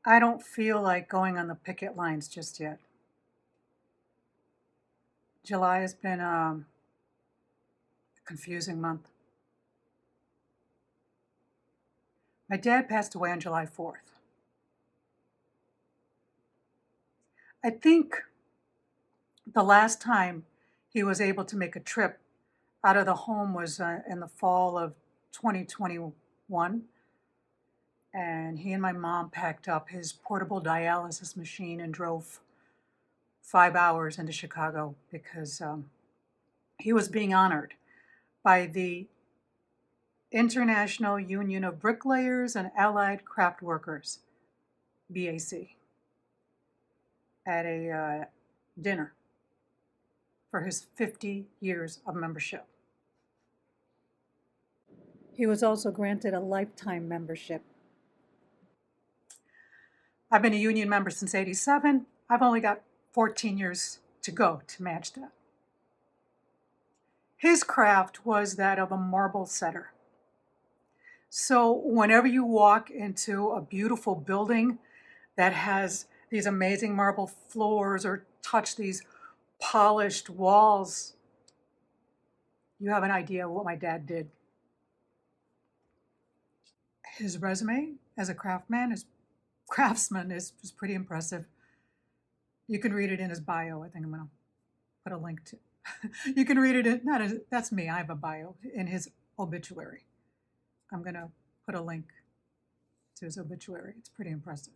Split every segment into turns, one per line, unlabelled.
I don't feel like going on the picket lines just yet. July has been a confusing month. My dad passed away on July 4th. I think the last time he was able to make a trip out of the home was in the fall of 2021. And he and my mom packed up his portable dialysis machine and drove 5 hours into Chicago because he was being honored by the International Union of Bricklayers and Allied Craft Workers, BAC, at a dinner for his 50 years of membership. He was also granted a lifetime membership. I've been a union member since '87. I've only got 14 years to go to match that. His craft was that of a marble setter. So whenever you walk into a beautiful building that has these amazing marble floors or touch these polished walls, you have an idea of what my dad did. His resume as a craftsman is pretty impressive. You can read it in his bio. I think I'm going to put a link to. You can read it in, that's me, I have a bio in his obituary. I'm going to put a link to his obituary. It's pretty impressive.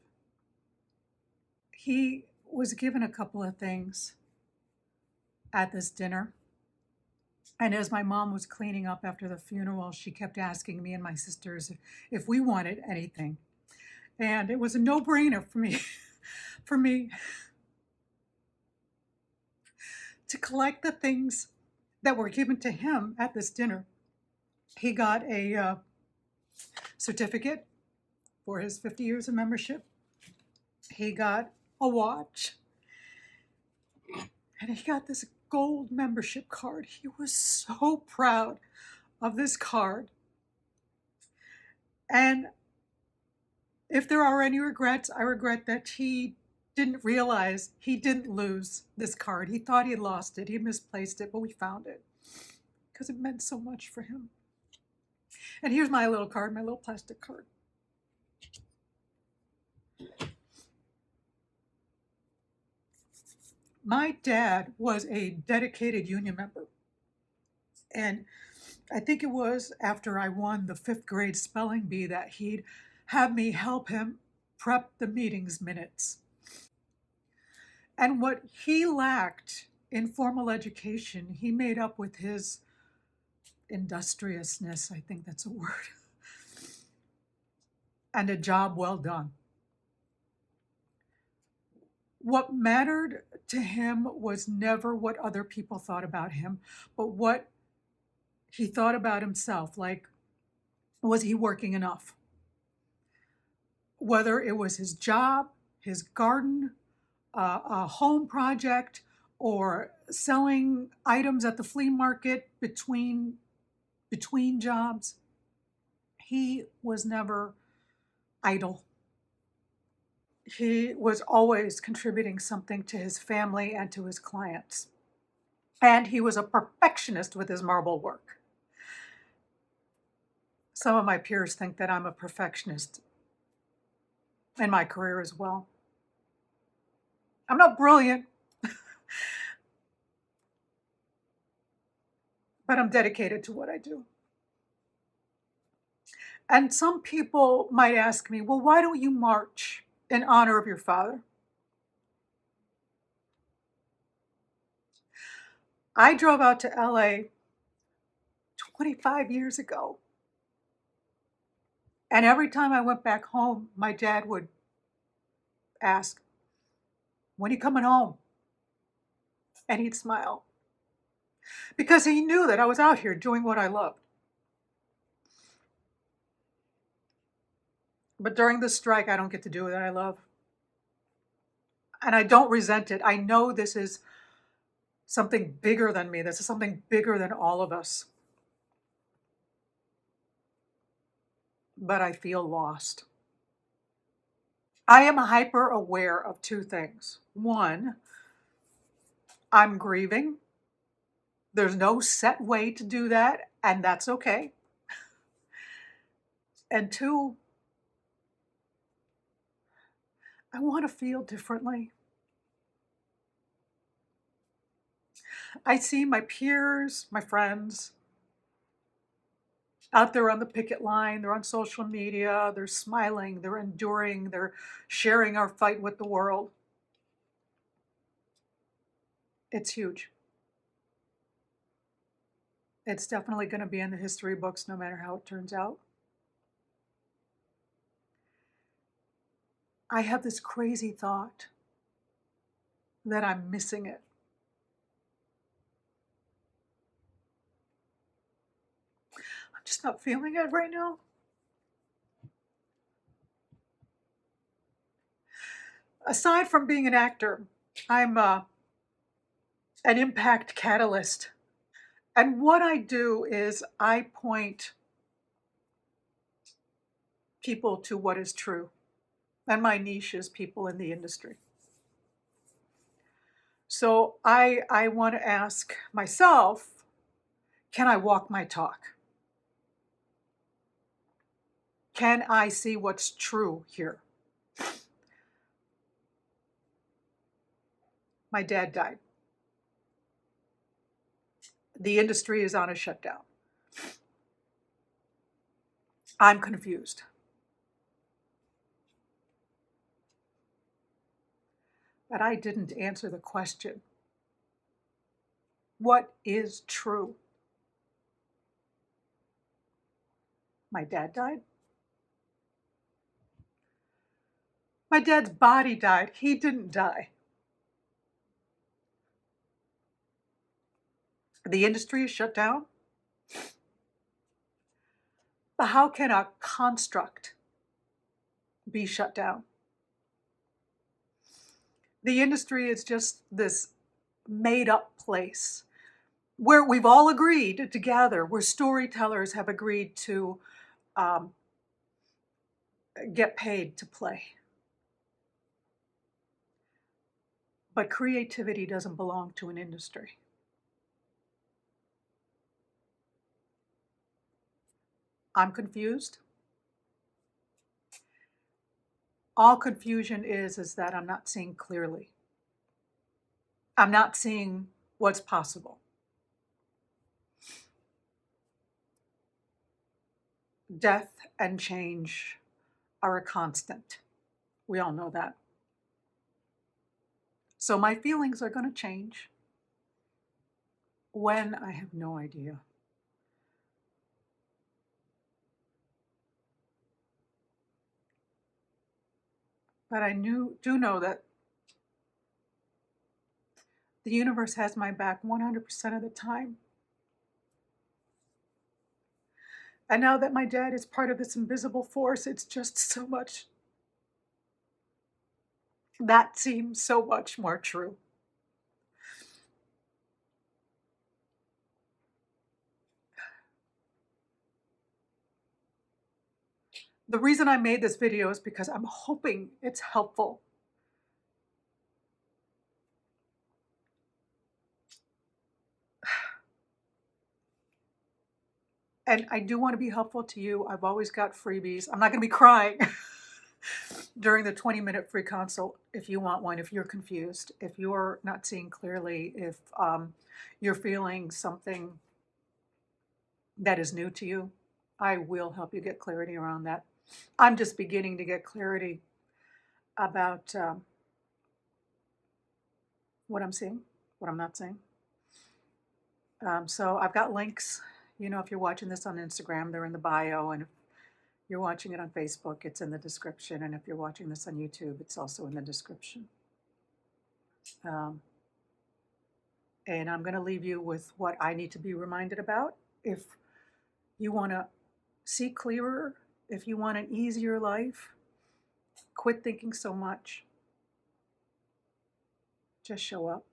He was given a couple of things at this dinner. And as my mom was cleaning up after the funeral, she kept asking me and my sisters if we wanted anything. And it was a no-brainer for me, for me to collect the things that were given to him at this dinner. He got a certificate for his 50 years of membership. He got a watch. And he got this gold membership card. He was so proud of this card. And if there are any regrets, I regret that he didn't realize he didn't lose this card. He thought he had lost it. He misplaced it, but we found it because it meant so much for him. And here's my little card, my little plastic card. My dad was a dedicated union member. And I think it was after I won the 5th grade spelling bee that he'd have me help him prep the meetings minutes. And what he lacked in formal education, he made up with his industriousness, I think that's a word, and a job well done. What mattered to him was never what other people thought about him, but what he thought about himself. Like, was he working enough? Whether it was his job, his garden, a home project, or selling items at the flea market between jobs, he was never idle. He was always contributing something to his family and to his clients. And he was a perfectionist with his marble work. Some of my peers think that I'm a perfectionist in my career as well. I'm not brilliant, but I'm dedicated to what I do. And some people might ask me, well, why don't you march in honor of your father? I drove out to LA 25 years ago. And every time I went back home, my dad would ask, when are you coming home? And he'd smile. Because he knew that I was out here doing what I loved. But during the strike, I don't get to do what I love. And I don't resent it. I know this is something bigger than me. This is something bigger than all of us. But I feel lost. I am hyper aware of two things. One, I'm grieving. There's no set way to do that, and that's okay. And two, I want to feel differently. I see my peers, my friends out there on the picket line. They're on social media. They're smiling. They're enduring. They're sharing our fight with the world. It's huge. It's definitely going to be in the history books no matter how it turns out. I have this crazy thought that I'm missing it. I'm just not feeling it right now. Aside from being an actor, I'm an impact catalyst. And what I do is I point people to what is true. And my niche is people in the industry. So I want to ask myself, can I walk my talk? Can I see what's true here? My dad died. The industry is on a shutdown. I'm confused. But I didn't answer the question. What is true? My dad died. My dad's body died. He didn't die. The industry is shut down. But how can a construct be shut down? The industry is just this made up place where we've all agreed to gather, where storytellers have agreed to um, get paid to play. But creativity doesn't belong to an industry. I'm confused. All confusion is that I'm not seeing clearly. I'm not seeing what's possible. Death and change are a constant. We all know that. So my feelings are going to change. When? I have no idea. But I do know that the universe has my back 100% of the time. And now that my dad is part of this invisible force, it's just so much. That seems so much more true. The reason I made this video is because I'm hoping it's helpful. And I do want to be helpful to you. I've always got freebies. I'm not going to be crying during the 20-minute free consult if you want one, if you're confused, if you're not seeing clearly, if you're feeling something that is new to you. I will help you get clarity around that. I'm just beginning to get clarity about what I'm seeing, what I'm not seeing. So I've got links. If you're watching this on Instagram, they're in the bio. And if you're watching it on Facebook, it's in the description. And if you're watching this on YouTube, it's also in the description. And I'm going to leave you with what I need to be reminded about. If you want to see clearer, if you want an easier life, quit thinking so much. Just show up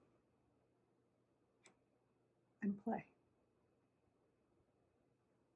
and play.